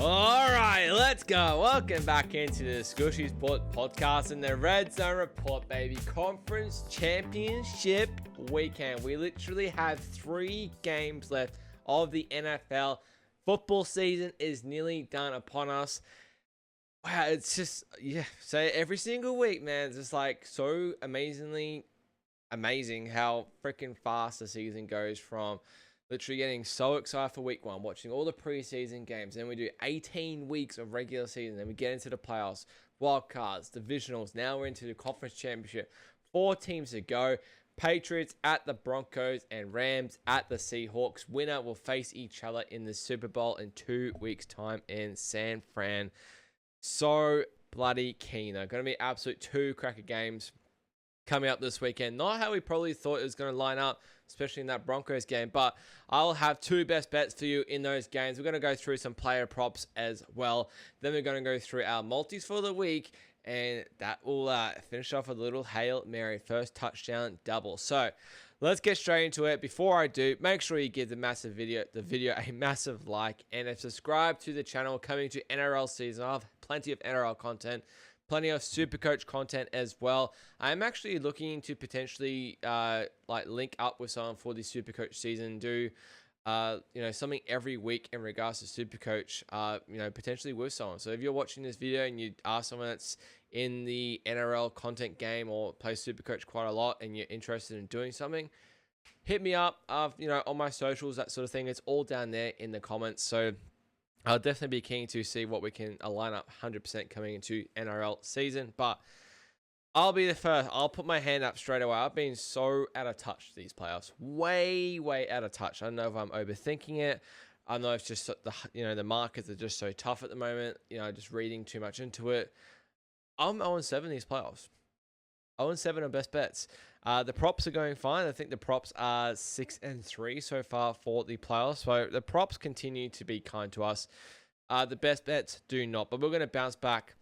All right, let's go. Welcome back into the Skooshi Sport podcast and the Redzone Report, baby. Conference Championship weekend. We literally have 3 games left of the NFL. Football season is nearly done upon us. Wow, it's just, so every single week, man, it's just like so amazing how freaking fast the season goes from literally getting so excited for week 1, watching all the preseason games. Then we do 18 weeks of regular season. Then we get into the playoffs, wild cards, divisionals. Now we're into the conference championship. 4 teams to go. Patriots at the Broncos and Rams at the Seahawks. Winner will face each other in the Super Bowl in 2 weeks' time in San Fran. So bloody keen, though. Going to be absolute 2 cracker games coming up this weekend. Not how we probably thought it was going to line up, especially in that Broncos game, but I'll have 2 best bets for you in those games. We're going to go through some player props as well. Then we're going to go through our multis for the week, and that will finish off with a little Hail Mary first touchdown double. So let's get straight into it. Before I do, make sure you give the video a massive like, and subscribe to the channel. Coming to NRL season, I have plenty of NRL content, plenty of Supercoach content as well. I'm actually looking to potentially link up with someone for the Supercoach season, do something every week in regards to Supercoach, potentially with someone. So if you're watching this video and you are someone that's in the NRL content game or plays Supercoach quite a lot and you're interested in doing something, hit me up, on my socials, that sort of thing. It's all down there in the comments. So I'll definitely be keen to see what we can line up 100% coming into NRL season. But I'll be the first. I'll put my hand up straight away. I've been so out of touch these playoffs. Way out of touch. I don't know if I'm overthinking it. I don't know if it's just the markets are just so tough at the moment. Just reading too much into it. I'm 0-7 these playoffs. 0-7 on best bets. The props are going fine. I think the props are 6-3 so far for the playoffs. So the props continue to be kind to us. The best bets do not. But we're going to bounce back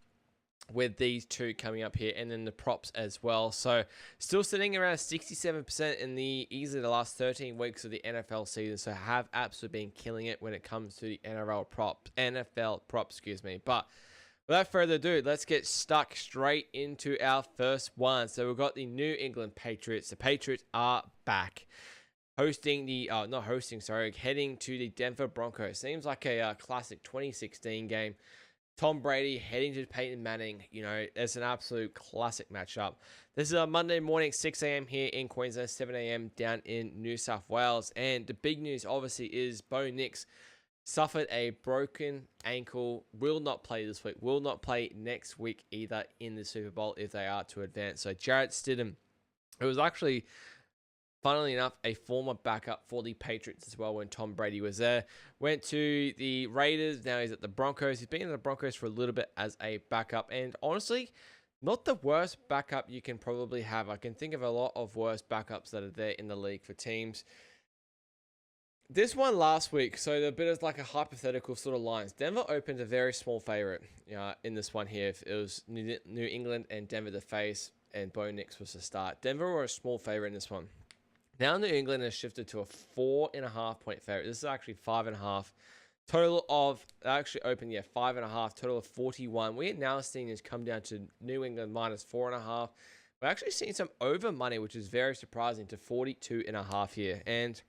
with these 2 coming up here, and then the props as well. So still sitting around 67% in easily the last 13 weeks of the NFL season. So have absolutely been killing it when it comes to the NFL props, But without further ado, let's get stuck straight into our first one. So we've got the New England Patriots. The Patriots are back. Heading to the Denver Broncos. Seems like a classic 2016 game. Tom Brady heading to Peyton Manning. It's an absolute classic matchup. This is a Monday morning, 6 a.m. here in Queensland, 7 a.m. down in New South Wales. And the big news, obviously, is Bo Nix suffered a broken ankle, will not play this week, will not play next week either in the Super Bowl if they are to advance. So Jarrett Stidham, it was actually, funnily enough, a former backup for the Patriots as well when Tom Brady was there. Went to the Raiders, now he's at the Broncos. He's been in the Broncos for a little bit as a backup, and honestly, not the worst backup you can probably have. I can think of a lot of worse backups that are there in the league for teams. This one last week, so a bit of like a hypothetical sort of lines. Denver opened a very small favorite in this one here. It was New England and Denver to face, and Bo Nix was to start. Denver were a small favorite in this one. Now New England has shifted to a 4.5 point favorite. This is actually 5.5. Total of, actually opened, 5.5. Total of 41. We're now seeing this come down to New England minus 4.5. We're actually seeing some over money, which is very surprising, to 42.5 here. And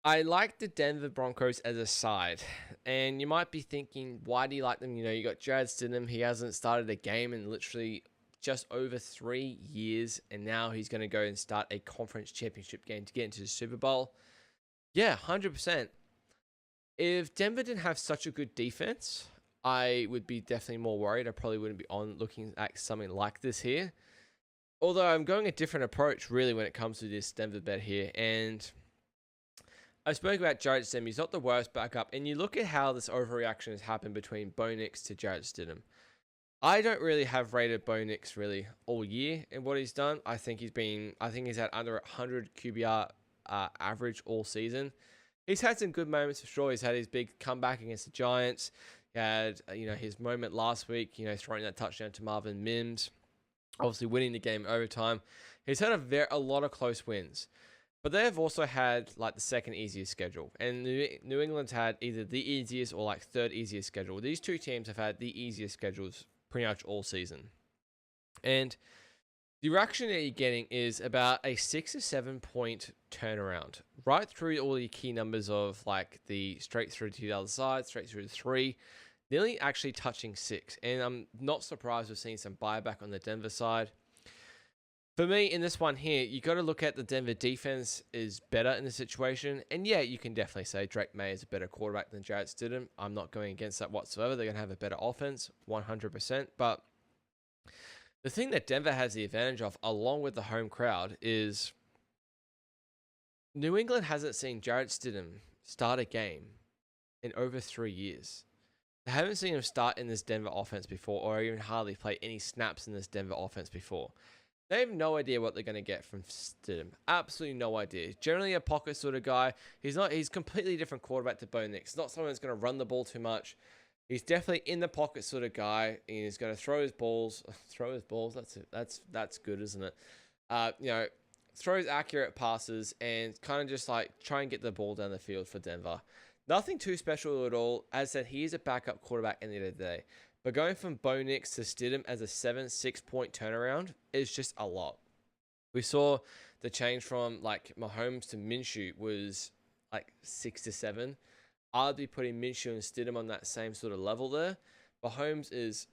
I like the Denver Broncos as a side, and you might be thinking, why do you like them? You got Jarrett Stidham. He hasn't started a game in literally just over 3 years, and now he's going to go and start a conference championship game to get into the Super Bowl. Yeah, 100%. If Denver didn't have such a good defense, I would be definitely more worried. I probably wouldn't be looking at something like this here. Although I'm going a different approach, really, when it comes to this Denver bet here, and I spoke about Jarrett Stidham. He's not the worst backup. And you look at how this overreaction has happened between Bo Nix to Jarrett Stidham. I don't really have rated Bo Nix really all year in what he's done. I think he's had under 100 QBR average all season. He's had some good moments for sure. He's had his big comeback against the Giants. He had his moment last week, throwing that touchdown to Marvin Mims, obviously winning the game overtime. He's had a lot of close wins. But they've also had like the second easiest schedule, and New England's had either the easiest or like third easiest schedule. These two teams have had the easiest schedules pretty much all season, and the reaction that you're getting is about a 6 or 7 point turnaround right through all the key numbers of like the straight through to the other side, straight through to 3, nearly actually touching 6. And I'm not surprised we're seeing some buyback on the Denver side. For me, in this one here, you got to look at the Denver defense is better in the situation. And yeah, you can definitely say Drake May is a better quarterback than Jarrett Stidham. I'm not going against that whatsoever. They're going to have a better offense, 100%. But the thing that Denver has the advantage of, along with the home crowd, is New England hasn't seen Jarrett Stidham start a game in over 3 years. They haven't seen him start in this Denver offense before, or even hardly play any snaps in this Denver offense before. They have no idea what they're going to get from Stidham. Absolutely no idea. Generally a pocket sort of guy. He's completely different quarterback to Bo Nix. Not someone that's going to run the ball too much. He's definitely in the pocket sort of guy. And he's going to throw his balls. Throw his balls. That's good, isn't it? Throws accurate passes and kind of just like try and get the ball down the field for Denver. Nothing too special at all. As I said, he is a backup quarterback at the end of the day. But going from Bo Nix to Stidham as a 7-6 point turnaround is just a lot. We saw the change from like Mahomes to Minshew was like 6 to 7. I'd be putting Minshew and Stidham on that same sort of level there. Mahomes is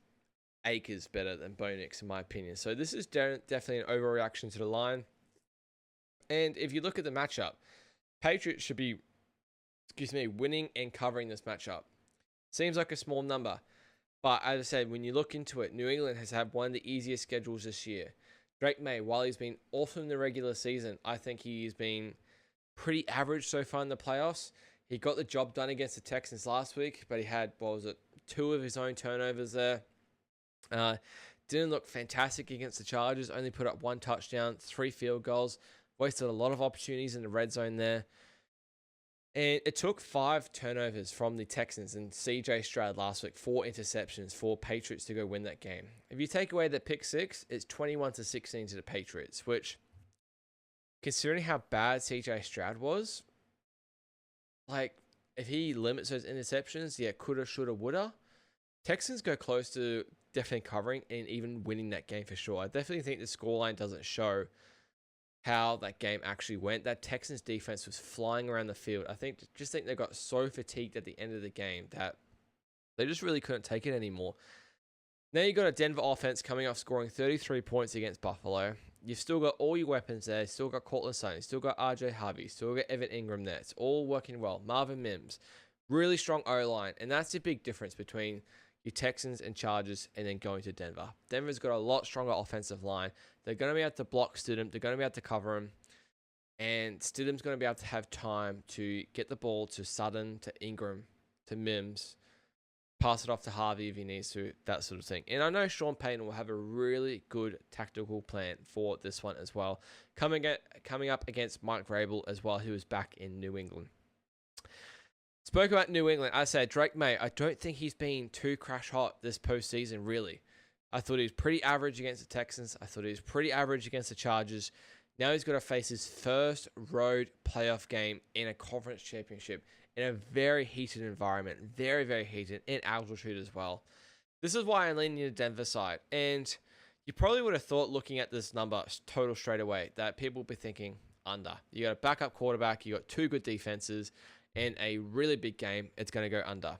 acres better than Bo Nix in my opinion. So this is definitely an overreaction to the line. And if you look at the matchup, Patriots should be, winning and covering this matchup. Seems like a small number. But as I said, when you look into it, New England has had one of the easiest schedules this year. Drake May, while he's been awesome in the regular season, I think he's been pretty average so far in the playoffs. He got the job done against the Texans last week, but he had, 2 of his own turnovers there. Didn't look fantastic against the Chargers, only put up 1 touchdown, 3 field goals, wasted a lot of opportunities in the red zone there. And it took 5 turnovers from the Texans and CJ Stroud last week, 4 interceptions for Patriots to go win that game. If you take away the pick 6, it's 21-16 to the Patriots, which, considering how bad CJ Stroud was, like, if he limits those interceptions, yeah, coulda, shoulda, woulda, Texans go close to definitely covering and even winning that game for sure. I definitely think the scoreline doesn't show how that game actually went. That Texans defense was flying around the field. I think they got so fatigued at the end of the game that they just really couldn't take it anymore. Now you got a Denver offense coming off scoring 33 points against Buffalo. You've still got all your weapons there. You've still got Cortland Sutton. You've still got RJ Harvey. You've still got Evan Ingram there. It's all working well. Marvin Mims. Really strong O-line. And that's the big difference between your Texans and Chargers and then going to Denver. Denver's got a lot stronger offensive line. They're going to be able to block Stidham. They're going to be able to cover him. And Stidham's going to be able to have time to get the ball to Sutton, to Ingram, to Mims, pass it off to Harvey if he needs to, that sort of thing. And I know Sean Payton will have a really good tactical plan for this one as well. Coming up against Mike Vrabel as well, who is back in New England. Spoke about New England. I said Drake May, I don't think he's been too crash hot this postseason, really. I thought he was pretty average against the Texans. I thought he was pretty average against the Chargers. Now he's got to face his first road playoff game in a conference championship in a very heated environment. Very, very heated, in altitude as well. This is why I'm leaning the Denver side. And you probably would have thought, looking at this number total straight away, that people would be thinking under. You got a backup quarterback. You got 2 good defenses. And a really big game, it's going to go under.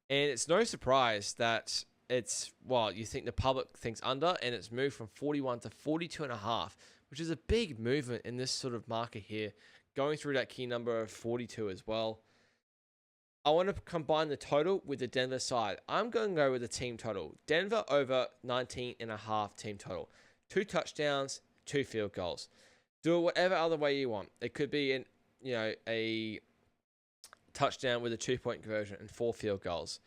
And it's no surprise that you think the public thinks under, and it's moved from 41 to 42.5, which is a big movement in this sort of market here, going through that key number of 42 as well. I want to combine the total with the Denver side. I'm going to go with the team total. Denver over 19.5 team total. 2 touchdowns, 2 field goals. Do it whatever other way you want. It could be a touchdown with a 2-point conversion and 4 field goals.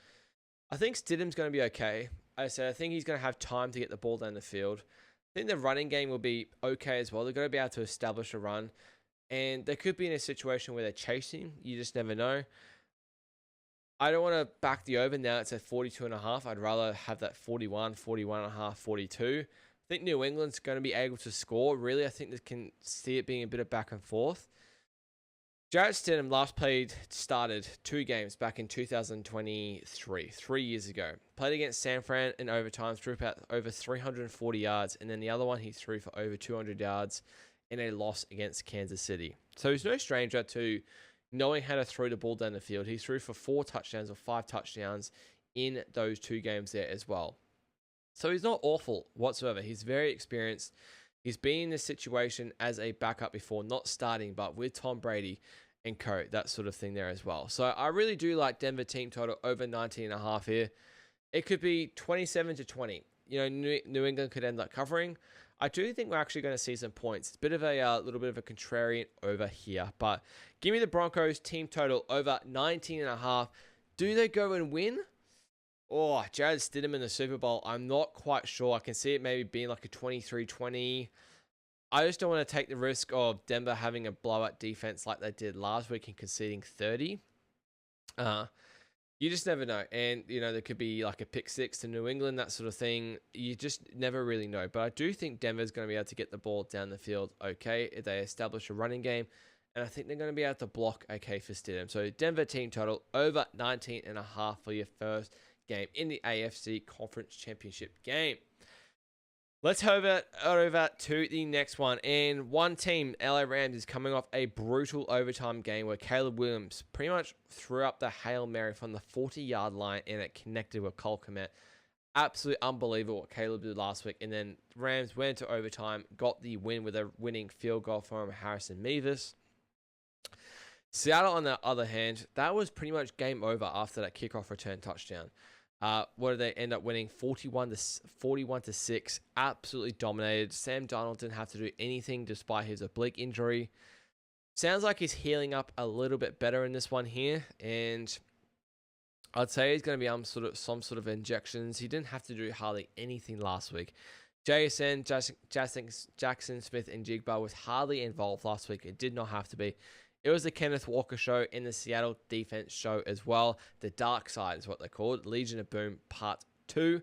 I think Stidham's going to be okay. I think he's going to have time to get the ball down the field. I think the running game will be okay as well. They're going to be able to establish a run. And they could be in a situation where they're chasing. You just never know. I don't want to back the over now. It's at 42.5. I'd rather have that 41.5, 42. think New England's going to be able to score. Really, I think they can see it being a bit of back and forth. Jarrett Stidham started 2 games back in 2023, 3 years ago. Played against San Fran in overtime, threw about over 340 yards, and then the other one he threw for over 200 yards in a loss against Kansas City. So he's no stranger to knowing how to throw the ball down the field. He threw for 4 touchdowns or 5 touchdowns in those 2 games there as well. So he's not awful whatsoever. He's very experienced. He's been in this situation as a backup before, not starting, but with Tom Brady and co, that sort of thing there as well. So I really do like Denver team total over 19.5 here. It could be 27-20. You know, New England could end up covering. I do think we're actually going to see some points. It's a bit of a little bit of a contrarian over here, but give me the Broncos team total over 19.5. Do they go and win? Oh, Jarrett Stidham in the Super Bowl. I'm not quite sure. I can see it maybe being like a 23-20. I just don't want to take the risk of Denver having a blowout defense like they did last week and conceding 30. You just never know. And, you know, there could be like a pick 6 to New England, that sort of thing. You just never really know. But I do think Denver's going to be able to get the ball down the field okay if they establish a running game. And I think they're going to be able to block okay for Stidham. So Denver team total over 19.5 for your first game in the AFC Conference Championship game. Let's head over to the next one. And one team, LA Rams, is coming off a brutal overtime game where Caleb Williams pretty much threw up the Hail Mary from the 40-yard line and it connected with Cole Kmet. Absolutely unbelievable what Caleb did last week. And then Rams went into overtime, got the win with a winning field goal from Harrison Mevis. Seattle, on the other hand, that was pretty much game over after that kickoff return touchdown. What did they end up winning? 41-6. Absolutely dominated. Sam Darnold didn't have to do anything despite his oblique injury. Sounds like he's healing up a little bit better in this one here, and I'd say he's going to be some sort of injections. He didn't have to do hardly anything last week. JSN, Jackson Smith, and Jigba was hardly involved last week. It did not have to be. It was the Kenneth Walker show and the Seattle defense show as well. The Dark Side is what they're called. Legion of Boom Part 2.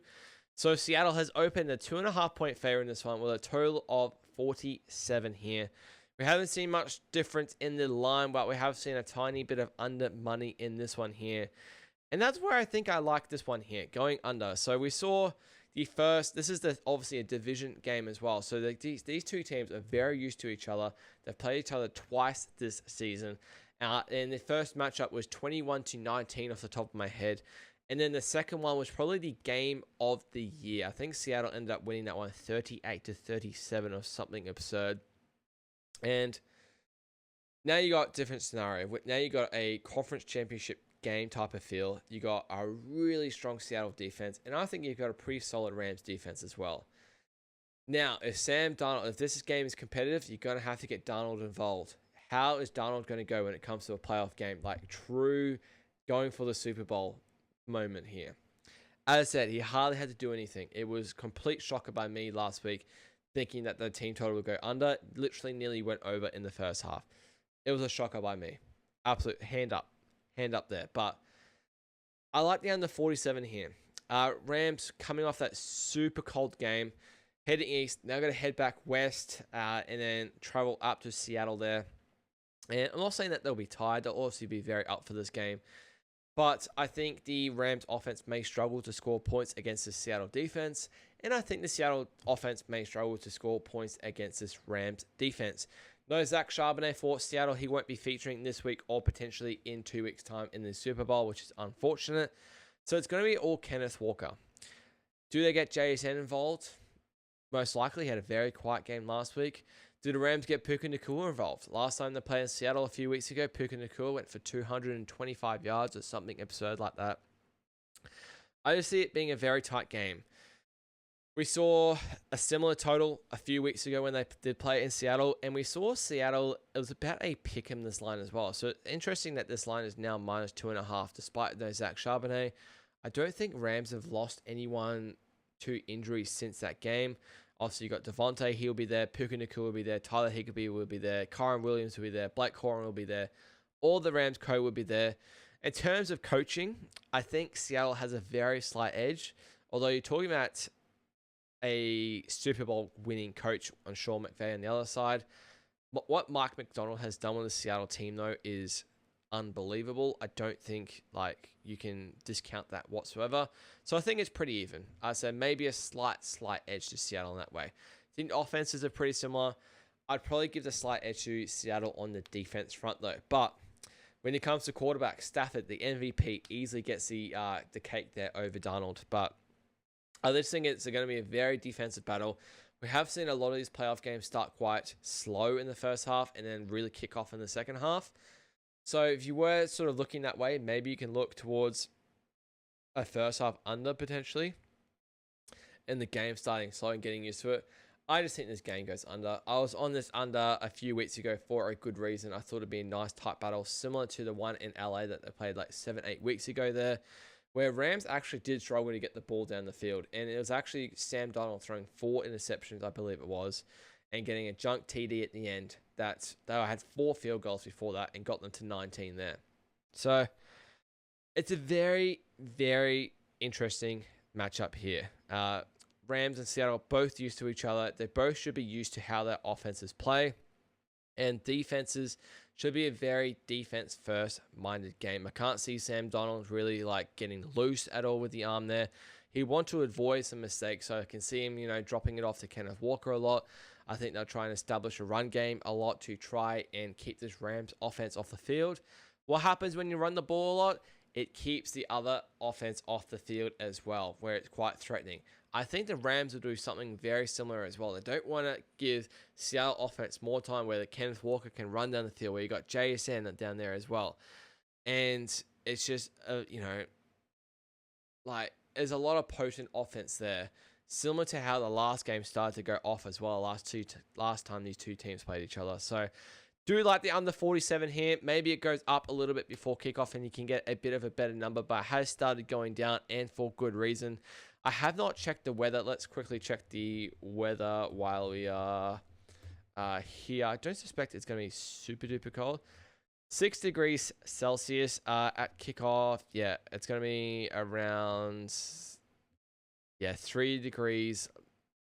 So Seattle has opened a 2.5-point favorite in this one with a total of 47 here. We haven't seen much difference in the line, but we have seen a tiny bit of under money in this one here. And that's where I think I like this one here, going under. So we saw this is obviously a division game as well. So these two teams are very used to each other. They've played each other twice this season. And the first matchup was 21-19 off the top of my head. And then the second one was probably the game of the year. I think Seattle ended up winning that one 38-37 or something absurd. And now you got a different scenario. Now you got a conference championship game type of feel. You got a really strong Seattle defense, and I think you've got a pretty solid Rams defense as well. Now, if this game is competitive, you're going to have to get Darnold involved. How is Darnold going to go when it comes to a playoff game? Like true going for the Super Bowl moment here. As I said, he hardly had to do anything. It was complete shocker by me last week, thinking that the team total would go under. Literally nearly went over in the first half. It was a shocker by me. Absolute hand up there. But I like the under 47 here. Rams coming off that super cold game, heading east. Now got to head back west and then travel up to Seattle there. And I'm not saying that they'll be tired. They'll obviously be very up for this game. But I think the Rams offense may struggle to score points against the Seattle defense. And I think the Seattle offense may struggle to score points against this Rams defense. No Zach Charbonnet for Seattle. He won't be featuring this week or potentially in 2 weeks' time in the Super Bowl, which is unfortunate. So it's going to be all Kenneth Walker. Do they get JSN involved? Most likely. He had a very quiet game last week. Do the Rams get Puka Nacua involved? Last time they played in Seattle a few weeks ago, Puka Nacua went for 225 yards or something absurd like that. I just see it being a very tight game. We saw a similar total a few weeks ago when they did play in Seattle, and we saw Seattle, it was about a pick 'em this line as well. So interesting that this line is now minus 2.5 despite no Zach Charbonnet. I don't think Rams have lost anyone to injury since that game. Obviously, you got Devontae, he'll be there. Puka Nacua will be there. Tyler Higbee will be there. Kyron Williams will be there. Blake Corum will be there. All the Rams co will be there. In terms of coaching, I think Seattle has a very slight edge. Although you're talking about a Super Bowl winning coach on Sean McVay on the other side. What Mike McDonald has done with the Seattle team, though, is unbelievable. I don't think you can discount that whatsoever. So I think it's pretty even. I said maybe a slight edge to Seattle in that way. I think offenses are pretty similar. I'd probably give the slight edge to Seattle on the defense front, though. But when it comes to quarterback, Stafford, the MVP, easily gets the cake there over Darnold. But I just think it's going to be a very defensive battle. We have seen a lot of these playoff games start quite slow in the first half and then really kick off in the second half. So if you were sort of looking that way, maybe you can look towards a first half under potentially, and the game starting slow and getting used to it. I just think this game goes under. I was on this under a few weeks ago for a good reason. I thought it'd be a nice tight battle, similar to the one in LA that they played 7-8 weeks ago there, where Rams actually did struggle to get the ball down the field. And it was actually Sam Darnold throwing 4 interceptions, I believe it was, and getting a junk TD at the end. That they had 4 field goals before that and got them to 19 there. So it's a very, very interesting matchup here. Rams and Seattle are both used to each other. They both should be used to how their offenses play. And defenses should be a very defense-first minded game. I can't see Sam Darnold really getting loose at all with the arm there. He wants to avoid some mistakes, so I can see him, dropping it off to Kenneth Walker a lot. I think they'll try and establish a run game a lot to try and keep this Rams offense off the field. What happens when you run the ball a lot? It keeps the other offense off the field as well, where it's quite threatening. I think the Rams will do something very similar as well. They don't want to give Seattle offense more time where the Kenneth Walker can run down the field, where you got JSN down there as well. And it's just, there's a lot of potent offense there, similar to how the last game started to go off as well, last time these two teams played each other. So do like the under 47 here. Maybe it goes up a little bit before kickoff and you can get a bit of a better number, but it has started going down, and for good reason. I have not checked the weather. Let's quickly check the weather while we are here. I don't suspect it's going to be super duper cold. 6 degrees Celsius at kickoff. Yeah, it's going to be around 3 degrees.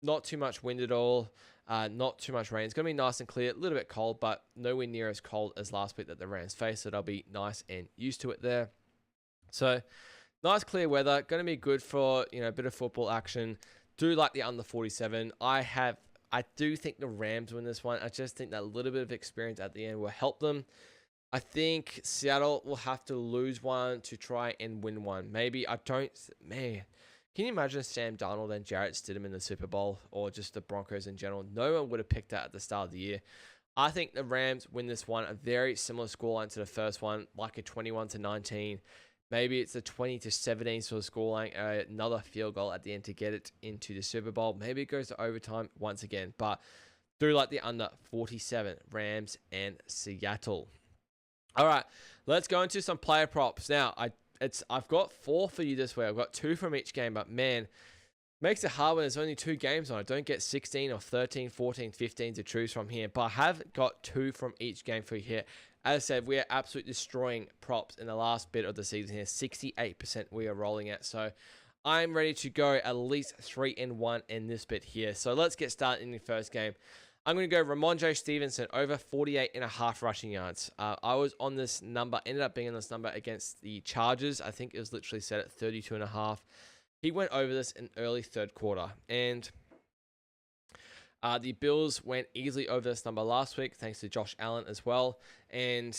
Not too much wind at all. Not too much rain. It's going to be nice and clear. A little bit cold, but nowhere near as cold as last week that the Rams faced. So they'll be nice and used to it there. So nice clear weather. Going to be good for a bit of football action. Do like the under 47. I do think the Rams win this one. I just think that little bit of experience at the end will help them. I think Seattle will have to lose one to try and win one. Maybe can you imagine Sam Darnold and Jarrett Stidham in the Super Bowl, or just the Broncos in general? No one would have picked that at the start of the year. I think the Rams win this one, a very similar scoreline to the first one, like a 21-19. Maybe it's a 20-17 sort of scoreline, another field goal at the end to get it into the Super Bowl. Maybe it goes to overtime once again, but do like the under 47, Rams and Seattle. All right, let's go into some player props. Now, I've got 4 for you this week. I've got 2 from each game, but man, makes it hard when there's only 2 games on. I don't get 16 or 13, 14, 15 to choose from here, but I have got 2 from each game for you here. As I said, we are absolutely destroying props in the last bit of the season here. 68% we are rolling at, so I'm ready to go at least 3-1 in this bit here. So let's get started in the first game. I'm going to go Ramondre Stevenson over 48.5 rushing yards. I was on this number, ended up being on this number against the Chargers. I think it was literally set at 32.5. He went over this in early third quarter. And the Bills went easily over this number last week, thanks to Josh Allen as well. And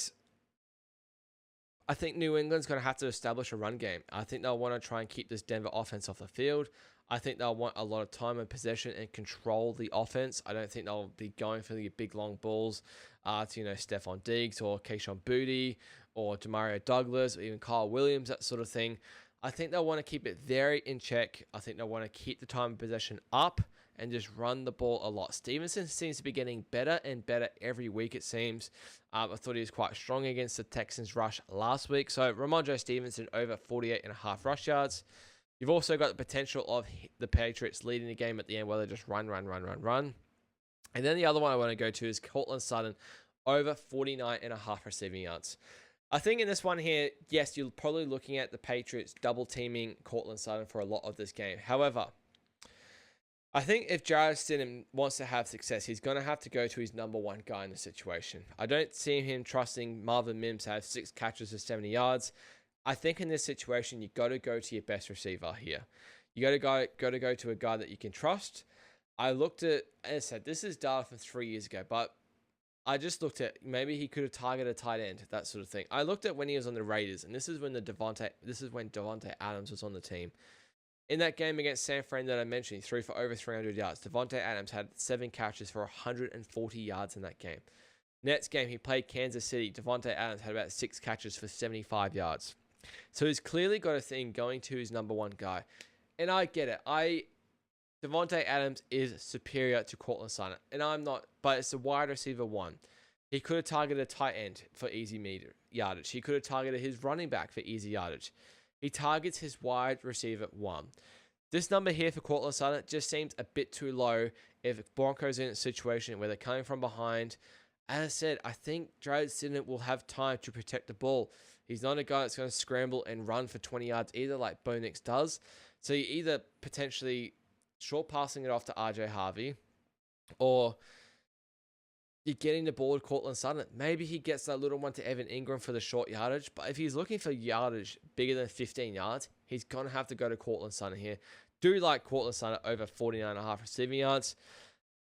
I think New England's going to have to establish a run game. I think they'll want to try and keep this Denver offense off the field. I think they'll want a lot of time and possession and control the offense. I don't think they'll be going for the big long balls to, Stephon Diggs or Kayshon Boutte or Demario Douglas or even Kyle Williams, that sort of thing. I think they'll want to keep it very in check. I think they'll want to keep the time and possession up and just run the ball a lot. Stevenson seems to be getting better and better every week, it seems. I thought he was quite strong against the Texans rush last week. So Ramondre Stevenson over 48.5 rush yards. You've also got the potential of the Patriots leading the game at the end where they just run. And then the other one I want to go to is Courtland Sutton over 49.5 receiving yards. I think in this one here, yes, you're probably looking at the Patriots double teaming Courtland Sutton for a lot of this game. However, I think if Jarrett Stidham wants to have success, he's going to have to go to his number one guy in the situation. I don't see him trusting Marvin Mims to have 6 catches for 70 yards. I think in this situation, you got to go to your best receiver here. You got to go to a guy that you can trust. I looked at, as I said, this is data from 3 years ago, but I just looked at maybe he could have targeted a tight end, that sort of thing. I looked at when he was on the Raiders, and this is when Devontae Adams was on the team. In that game against San Fran that I mentioned, he threw for over 300 yards. Devontae Adams had 7 catches for 140 yards in that game. Next game, he played Kansas City. Devontae Adams had about 6 catches for 75 yards. So he's clearly got a thing going to his number one guy. And I get it. Devontae Adams is superior to Courtland Sutton. And I'm not, but it's a wide receiver one. He could have targeted a tight end for easy yardage. He could have targeted his running back for easy yardage. He targets his wide receiver one. This number here for Courtland Sutton just seems a bit too low if Broncos are in a situation where they're coming from behind. As I said, I think Jarrett Stidham will have time to protect the ball. He's not a guy that's going to scramble and run for 20 yards either like Bo Nix does. So you either potentially short passing it off to RJ Harvey or you're getting the ball to Courtland Sutton. Maybe he gets that little one to Evan Ingram for the short yardage. But if he's looking for yardage bigger than 15 yards, he's going to have to go to Courtland Sutton here. Do like Courtland Sutton over 49.5 receiving yards.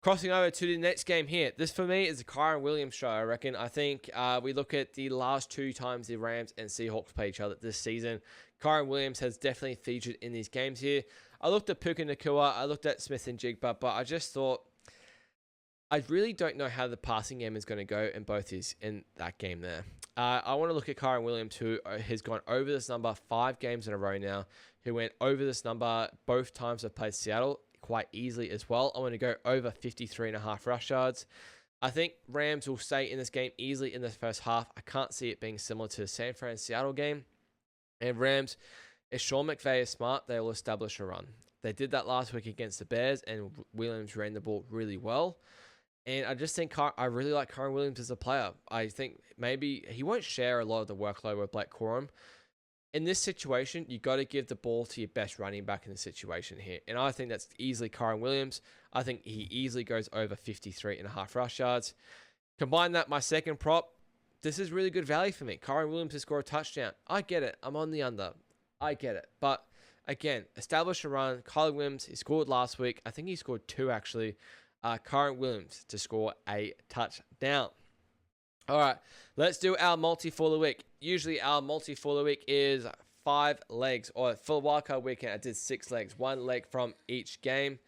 Crossing over to the next game here. This for me is a Kyren Williams show, I reckon. I think we look at the last 2 times the Rams and Seahawks play each other this season. Kyren Williams has definitely featured in these games here. I looked at Puka Nacua. I looked at Smith and Jigba, but I just thought, I really don't know how the passing game is going to go in both in that game there. I want to look at Kyren Williams, who has gone over this number 5 games in a row now, who went over this number both times they've played Seattle quite easily as well. I want to go over 53.5 rush yards. I think Rams will stay in this game easily in the first half. I can't see it being similar to the San Fran Seattle game. And Rams, if Sean McVay is smart, they will establish a run. They did that last week against the Bears, and Williams ran the ball really well. And I just think I really like Kyren Williams as a player. I think maybe he won't share a lot of the workload with Blake Corum. In this situation, you got to give the ball to your best running back in the situation here. And I think that's easily Kyren Williams. I think he easily goes over 53.5 rush yards. Combine that, my second prop, this is really good value for me. Kyren Williams to score a touchdown. I get it. I'm on the under. I get it. But again, establish a run. Kyren Williams, he scored last week. I think he scored 2 actually. Kyren Williams to score a touchdown. All right, let's do our multi for the week. Usually our multi for the week is 5 legs, or for wildcard weekend, I did 6 legs, 1 leg from each game.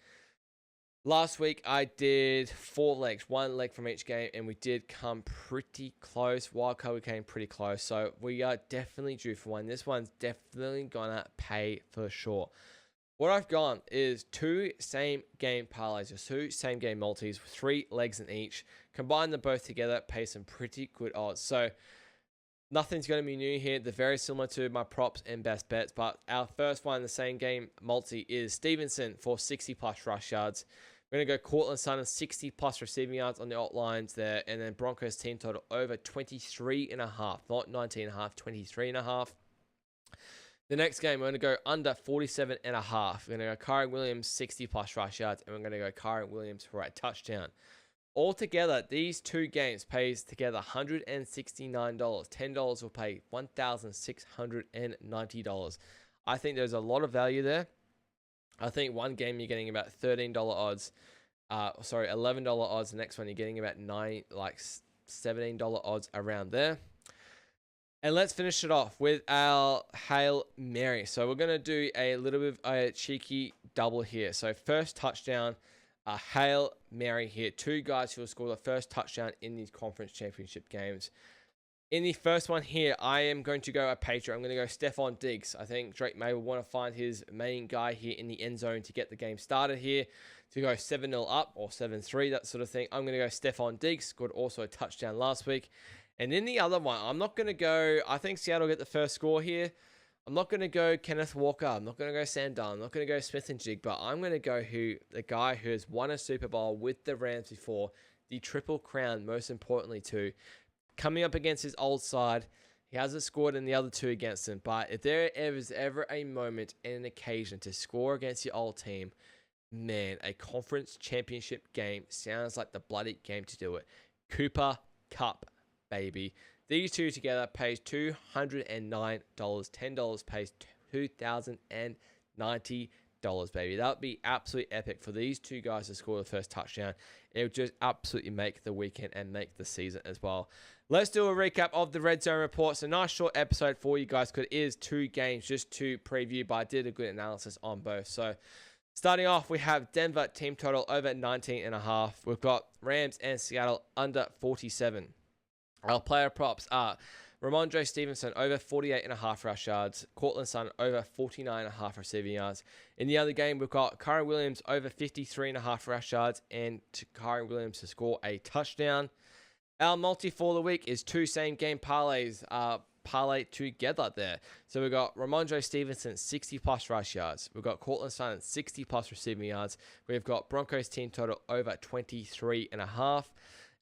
Last week, I did 4 legs, 1 leg from each game, and we did come pretty close. Wildcard, we came pretty close, so we are definitely due for one. This one's definitely gonna pay for sure. What I've gone is 2 same game parlays, or 2 same game multis, with 3 legs in each. Combine them both together, pay some pretty good odds. So nothing's going to be new here. They're very similar to my props and best bets, but our first one, the same game multi, is Stevenson for 60 plus rush yards. We're going to go Courtland Sutton, 60 plus receiving yards on the alt lines there, and then Broncos team total over 23.5, not 19.5, 23.5. The next game, we're going to go under 47.5. We're going to go Kyren Williams, 60 plus rush yards, and we're going to go Kyren Williams for a touchdown. Altogether, these 2 games pays together $169. $10 will pay $1,690. I think there's a lot of value there. I think one game you're getting about $13 odds. $11 odds. The next one you're getting about $17 odds around there. And let's finish it off with our Hail Mary. So we're going to do a little bit of a cheeky double here. So first touchdown, Hail Mary here. 2 guys who will score the first touchdown in these conference championship games. In the first one here, I am going to go a Patriot. I'm going to go Stephon Diggs. I think Drake May will want to find his main guy here in the end zone to get the game started here. To go 7-0 up or 7-3, that sort of thing. I'm going to go Stephon Diggs. Scored also a touchdown last week. And in the other one, I'm not going to go, I think Seattle get the first score here. I'm not going to go Kenneth Walker. I'm not going to go Sam Darnold. I'm not going to go Smith and Jigba. I'm going to go the guy who has won a Super Bowl with the Rams before, the Triple Crown, most importantly too. Coming up against his old side, he hasn't scored in the other 2 against him. But if there is ever a moment and an occasion to score against your old team, man, a conference championship game sounds like the bloody game to do it. Cooper Cup, baby. These two together pays $209. $10 pays $2,090, baby. That would be absolutely epic for these two guys to score the first touchdown. It would just absolutely make the weekend and make the season as well. Let's do a recap of the Red Zone Report. It's a nice short episode for you guys because it is 2 games just to preview, but I did a good analysis on both. So starting off, we have Denver team total over 19.5. We've got Rams and Seattle under 47. Our player props are Ramondre Stevenson over 48.5 rush yards. Cortland Sutton over 49.5 receiving yards. In the other game, we've got Kyren Williams over 53.5 rush yards and Kyren Williams to score a touchdown. Our multi for the week is 2 same game parlays parlay together there. So we've got Ramondre Stevenson 60 plus rush yards. We've got Cortland Sutton 60 plus receiving yards. We've got Broncos team total over 23.5.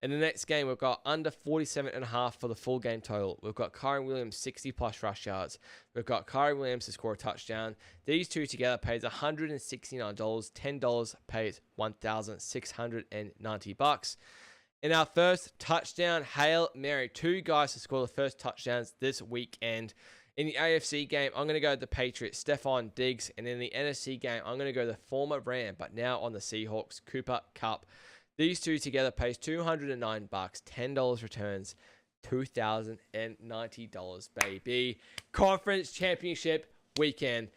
In the next game, we've got under 47.5 for the full game total. We've got Kyren Williams 60 plus rush yards. We've got Kyren Williams to score a touchdown. These two together pays $169. $10 pays $1,690. In our first touchdown, Hail Mary. 2 guys to score the first touchdowns this weekend. In the AFC game, I'm going to go the Patriots, Stephon Diggs. And in the NFC game, I'm going to go the former Ram, but now on the Seahawks, Cooper Cup. These two together pays $209. $10 returns $2,090, baby. Conference championship weekend.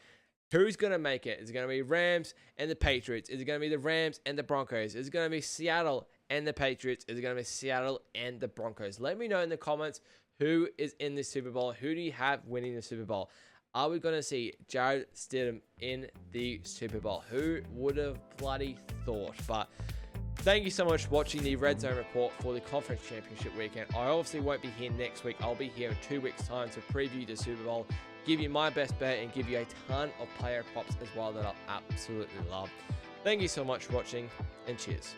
Who's going to make it? Is it going to be Rams and the Patriots? Is it going to be the Rams and the Broncos? Is it going to be Seattle and the Patriots? Is it going to be Seattle and the Broncos? Let me know in the comments who is in the Super Bowl. Who do you have winning the Super Bowl? Are we going to see Jared Stidham in the Super Bowl? Who would have bloody thought? But thank you so much for watching the Red Zone Report for the Conference Championship weekend. I obviously won't be here next week. I'll be here in 2 weeks' time to preview the Super Bowl, give you my best bet, and give you a ton of player props as well that I'll absolutely love. Thank you so much for watching, and cheers.